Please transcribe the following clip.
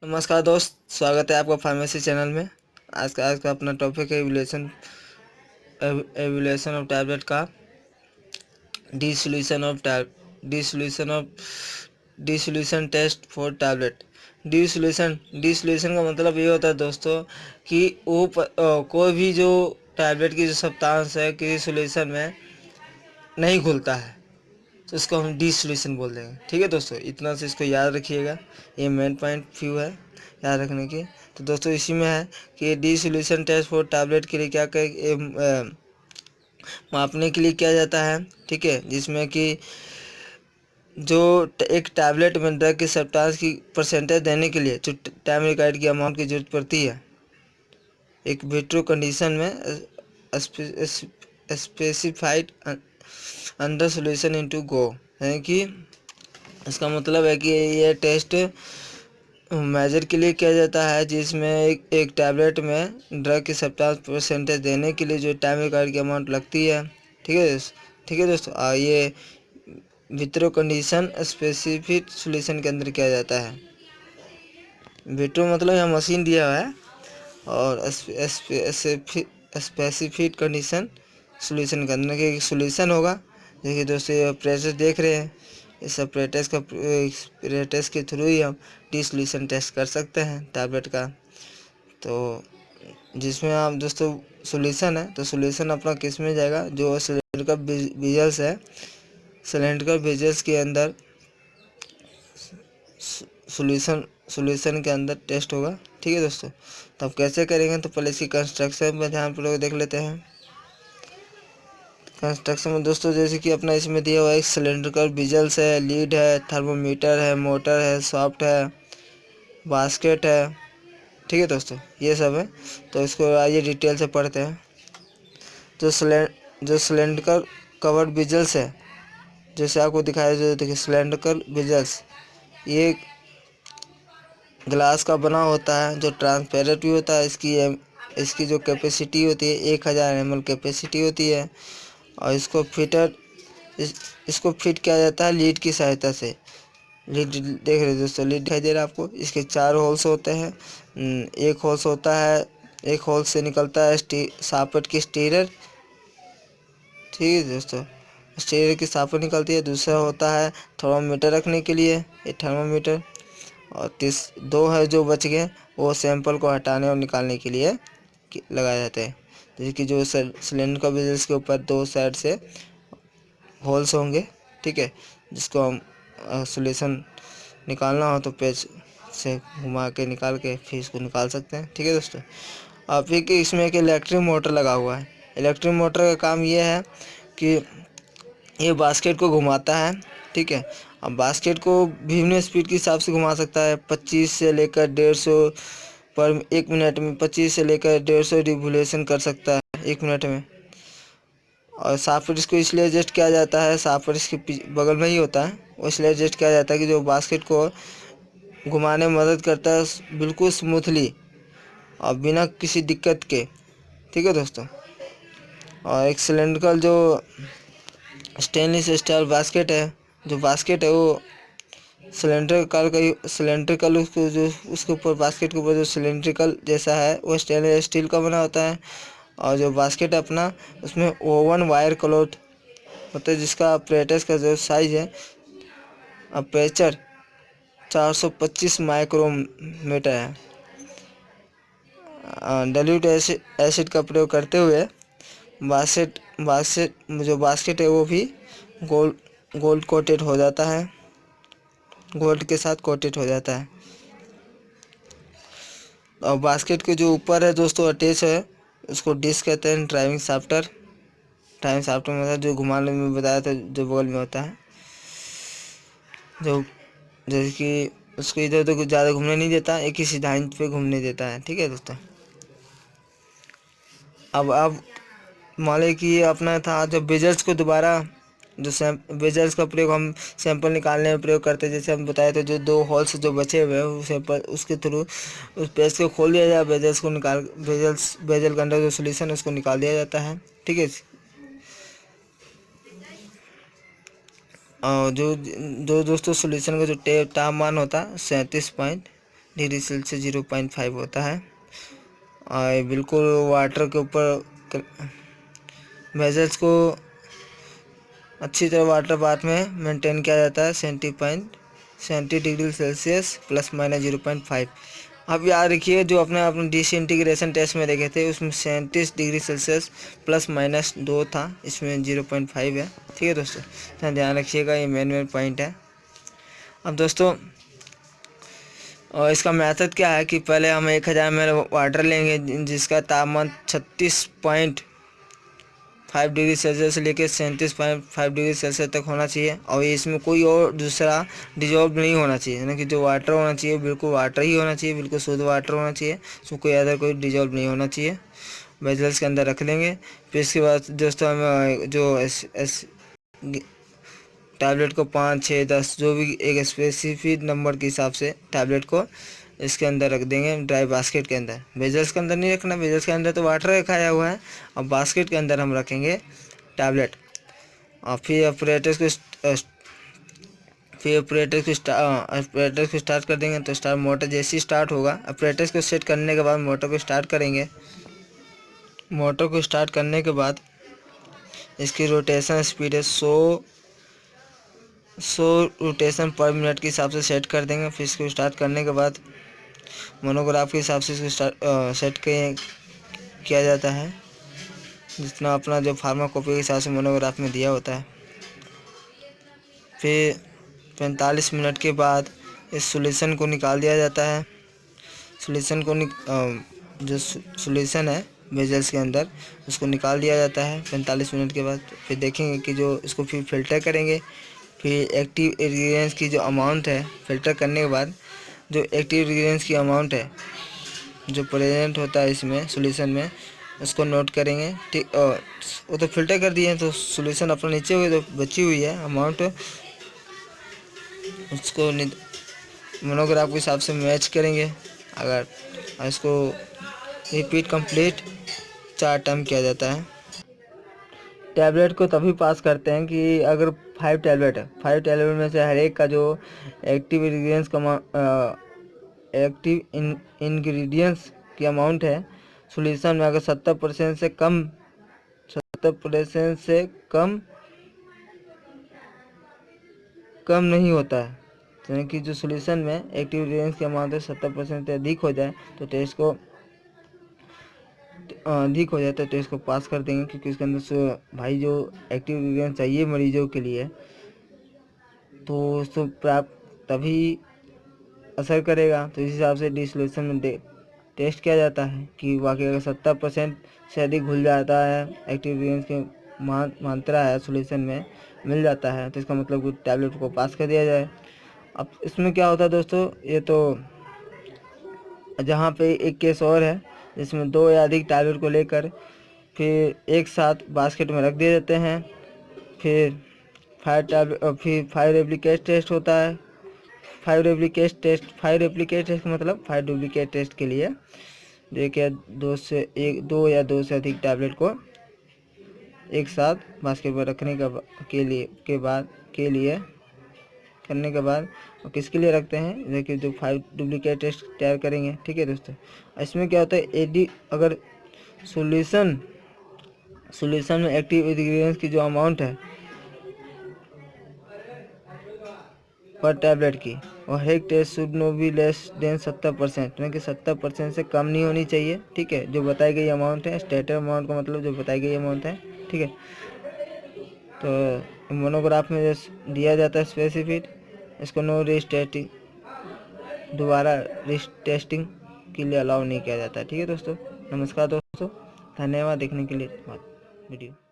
नमस्कार दोस्त, स्वागत है आपका फार्मेसी चैनल में। आज का अपना टॉपिक है एवोल्यूशन ऑफ टैबलेट का dissolution of dissolution test for tablet. Dissolution का मतलब ये होता है दोस्तों कि कोई भी जो टैबलेट की जो सब्सटेंस है किसी सोल्यूशन में नहीं घुलता है तो इसको हम डिसोल्यूशन बोल देंगे। ठीक है दोस्तों, इतना से इसको याद रखिएगा, ये मेन पॉइंट फ्यू है याद रखने की। तो दोस्तों इसी में है कि डिसोल्यूशन टेस्ट फॉर टैबलेट के लिए क्या मापने के लिए किया जाता है। ठीक है, जिसमें कि जो एक टैबलेट में ड्रग की सब्सटेंस की परसेंटेज देने के लिए जो टाइम रिक्वायर्ड की अमाउंट की जरूरत पड़ती है एक विट्रो कंडीशन में स्पेसिफाइड अंडर सोल्यूशन इनटू गो, है कि इसका मतलब है कि ये टेस्ट मेजर के लिए किया जाता है जिसमें एक टैबलेट में ड्रग की सब्सटेंस परसेंटेज देने के लिए जो टाइम रिक्वायर्ड की अमाउंट लगती है। ठीक है दोस्तों, ये विट्रो कंडीशन स्पेसिफिक सोल्यूशन के अंदर किया जाता है। विट्रो मतलब यहाँ मशीन दिया हुआ है और स्पेसिफिक कंडीशन सोल्यूशन के अंदर के सोल्यूशन होगा। देखिए दोस्तों, ये प्रेसेस देख रहे हैं, इस प्रेटेस के थ्रू ही हम डिसोल्यूशन टेस्ट कर सकते हैं टैबलेट का। तो जिसमें आप दोस्तों सोल्यूशन है तो सोल्यूशन अपना किस में जाएगा, जो सिलेंडर का विजल्स है, सिलेंडर का विजल्स के अंदर सोल्यूशन के अंदर टेस्ट होगा। ठीक है दोस्तों, तो अब कैसे करेंगे तो पहले इसकी कंस्ट्रक्शन में ध्यान पूर्वक देख लेते हैं। कंस्ट्रक्शन में दोस्तों जैसे कि अपना इसमें दिया हुआ एक सिलेंड्रिकल विजल्स है, लीड है, थर्मोमीटर है, मोटर है, सॉफ्ट है, बास्केट है। ठीक है दोस्तों, ये सब है। तो इसको आइए डिटेल से पढ़ते हैं। जो सिलेंड्रिकल कवर्ड विजल्स है, जैसे आपको दिखाया जो देखिए सिलेंड्रिकल विजल्स, ये ग्लास का बना होता है जो ट्रांसपेरेंट भी होता है। इसकी जो कैपेसिटी होती है 1000 ml कैपेसिटी होती है और इसको फिट किया जाता है लीड की सहायता से। लीड देख रहे दोस्तों, लीड दिखाई दे रहा है आपको। इसके 4 होल्स होते हैं। एक होल्स होता है, एक होल से निकलता है सापेट की स्टीरर। ठीक है दोस्तों, स्टीरर की सापेट निकलती है। दूसरा होता है थर्मोमीटर रखने के लिए, ये थर्मोमीटर। और दो है जो बच गए, वो सैंपल को हटाने और निकालने के लिए लगाए जाते हैं। जैसे कि जो सिलेंडर का बेस के ऊपर 2 साइड से होल्स होंगे। ठीक है, जिसको हम सोल्यूशन निकालना हो तो पेज से घुमा के निकाल के फिर इसको निकाल सकते हैं। ठीक है दोस्तों, अब फिर इसमें एक इलेक्ट्रिक मोटर लगा हुआ है। इलेक्ट्रिक मोटर का काम ये है कि ये बास्केट को घुमाता है। ठीक है, अब बास्केट को विभिन्न स्पीड के हिसाब से घुमा सकता है। 25 से लेकर 150 पर 1 मिनट में 25 से लेकर 150 रिवोल्यूशन कर सकता है 1 मिनट में। और सॉफ्टवेयर इसको इसलिए एडजस्ट किया जाता है, सॉफ्टवेयर इसके बगल में ही होता है, वो इसलिए एडजस्ट किया जाता है कि जो बास्केट को घुमाने में मदद करता है बिल्कुल स्मूथली और बिना किसी दिक्कत के। ठीक है दोस्तों, और एक सिलेंड्रिकल जो स्टेनलेस स्टील बास्केट है, जो बास्केट है वो सिलेंड्रिकल उसको जो उसके ऊपर बास्केट के ऊपर जो सिलेंड्रिकल जैसा है वो स्टेनलेस स्टील का बना होता है। और जो बास्केट है अपना, उसमें ओवन वायर क्लॉथ होता है जिसका ऑपरेटर्स का जो साइज है अपर्चर 425 माइक्रोमीटर है। डाइल्यूट एसिड का प्रयोग करते हुए बास्केट है वो भी गोल्ड कोटेड हो जाता है, गोल्ड के साथ कोटेड हो जाता है। और बास्केट के जो ऊपर है दोस्तों अटैच है, उसको डिस्क कहते हैं। ड्राइविंग सॉफ्टवेयर मतलब जो घुमाने में बताया था, जो बगल में होता है, जो जैसे कि उसको इधर उधर कुछ ज़्यादा घूमने नहीं देता, एक ही सिद्धांत पे घूमने देता है। ठीक है दोस्तों, अब मान लीजिए कि ये अपना था जब बेजल्स को दोबारा जो बेजल्स का प्रयोग हम सैंपल निकालने में प्रयोग करते हैं। जैसे हम बताए थे जो 2 होल्स जो बचे हुए हैं वो सैंपल उसके थ्रू उस पेज को खोल दिया जाए, बेजल्स को निकाल बेजल के अंदर जो सोल्यूशन है उसको निकाल दिया जाता है। ठीक है, और जो दोस्तों सोल्यूशन का जो तापमान होता है 37 डिग्री सेल्सियस 0.5 होता है। और बिल्कुल वाटर के ऊपर वेजल्स को अच्छी तरह वाटर बाथ में मेंटेन किया जाता है 70 डिग्री सेल्सियस ±0.5। अब याद रखिए जो अपने डिसइंटीग्रेशन टेस्ट में देखे थे उसमें 37 डिग्री सेल्सियस ±2 था, इसमें 0.5 है। ठीक है दोस्तों, तो ध्यान रखिएगा, ये मेन पॉइंट है। अब दोस्तों और इसका मेथड क्या है कि पहले हम 1000 ml वाटर लेंगे जिसका तापमान 36.5 डिग्री सेल्सियस से लेकर 37.5 डिग्री सेल्सियस तक होना चाहिए, और इसमें कोई और दूसरा डिजॉल्व नहीं होना चाहिए, यानी कि जो वाटर होना चाहिए बिल्कुल वाटर ही होना चाहिए, बिल्कुल शुद्ध वाटर होना चाहिए, उसमें कोई अदर कोई डिजॉल्व नहीं होना चाहिए। वेजल्स के अंदर रख लेंगे। फिर इसके बाद दोस्तों हम जो टैबलेट को 5, 6, 10 जो भी एक स्पेसिफिक नंबर के हिसाब से टैबलेट को इसके अंदर रख देंगे, ड्राई बास्केट के अंदर। वेजल्स के अंदर नहीं रखना, वेजल्स के अंदर तो वाटर रखाया हुआ है, और बास्केट के अंदर हम रखेंगे टैबलेट। और फिर ऑपरेटर्स को स्टार्ट कर देंगे। तो मोटर जैसे ही स्टार्ट होगा, ऑपरेटर्स को सेट करने के बाद मोटर को स्टार्ट करेंगे। मोटर को स्टार्ट करने के बाद इसकी रोटेशन स्पीड है 100 रोटेशन पर मिनट के हिसाब से सेट कर देंगे। फिर इसको स्टार्ट करने के बाद मोनोग्राफ के हिसाब से इसको सेट किया जाता है, जितना अपना जो फार्माकोपी के हिसाब से मोनोग्राफ में दिया होता है। फिर 45 मिनट के बाद इस सॉल्यूशन को निकाल दिया जाता है। सॉल्यूशन को जो सॉल्यूशन है वेजल्स के अंदर उसको निकाल दिया जाता है 45 मिनट के बाद। फिर देखेंगे कि जो इसको फिर फिल्टर करेंगे। फिर एक्टिव इंग्रेडिएंट्स की जो अमाउंट है, फिल्टर करने के बाद जो एक्टिव इंग्रेडिएंट्स की अमाउंट है जो प्रेजेंट होता है इसमें सॉल्यूशन में, उसको नोट करेंगे। ठीक, वो तो फिल्टर कर दिए हैं तो सॉल्यूशन अपना नीचे हुई तो बची हुई है अमाउंट, उसको मोनोग्राफ के हिसाब से मैच करेंगे। अगर इसको रिपीट कंप्लीट 4 टाइम किया जाता है। टैबलेट को तभी पास करते हैं कि अगर 5 टैबलेट है, 5 टैबलेट में से हर एक का जो एक्टिव इंग्रेडिएंट्स की अमाउंट है सॉल्यूशन में अगर 70% से कम नहीं होता है, यानी कि जो सॉल्यूशन में एक्टिव इंग्रेडिएंट्स की अमाउंट है 70% से अधिक हो जाए तो टेस्ट को अधिक हो जाता है तो इसको पास कर देंगे, क्योंकि इसके अंदर से भाई जो एक्टिव इंग्रेडिएंट चाहिए मरीजों के लिए तो उसको प्राप्त तभी असर करेगा। तो इस हिसाब से डिसोल्यूशन में टेस्ट किया जाता है कि वाकई अगर 70% से अधिक घुल जाता है एक्टिव इंग्रेडिएंट्स की मात्रा है सॉल्यूशन में मिल जाता है तो इसका मतलब कि टैबलेट को पास कर दिया जाए। अब इसमें क्या होता है दोस्तों, ये तो जहाँ पे एक केस और है जिसमें 2 या अधिक टैबलेट को लेकर फिर एक साथ बास्केट में रख दिए जाते हैं। फिर 5 रेप्लिकेट टेस्ट होता है। 5 रेप्लिकेट टेस्ट मतलब 5 डुप्लीकेट टेस्ट के लिए देखिए 2 या 2 से अधिक टैबलेट को एक साथ बास्केट में रखने के लिए करने के बाद और किसके लिए रखते हैं, देखिए जो 5 डुप्लीकेट टेस्ट तैयार करेंगे। ठीक है दोस्तों, इसमें क्या होता है अगर सॉल्यूशन में एक्टिव इंग्रेडिएंट्स की जो अमाउंट है पर टैबलेट की और एक test should no be less than 70%, यानी कि 70% से कम नहीं होनी चाहिए। ठीक है, जो बताई गई अमाउंट है, स्टेटेड अमाउंट का मतलब जो बताई गई अमाउंट है। ठीक है, तो मोनोग्राफ में जो दिया जाता है स्पेसिफिक, इसको नो रीटेस्टिंग दोबारा रीटेस्टिंग के लिए अलाउ नहीं किया जाता है। ठीक है दोस्तों, नमस्कार दोस्तों, धन्यवाद देखने के लिए वीडियो।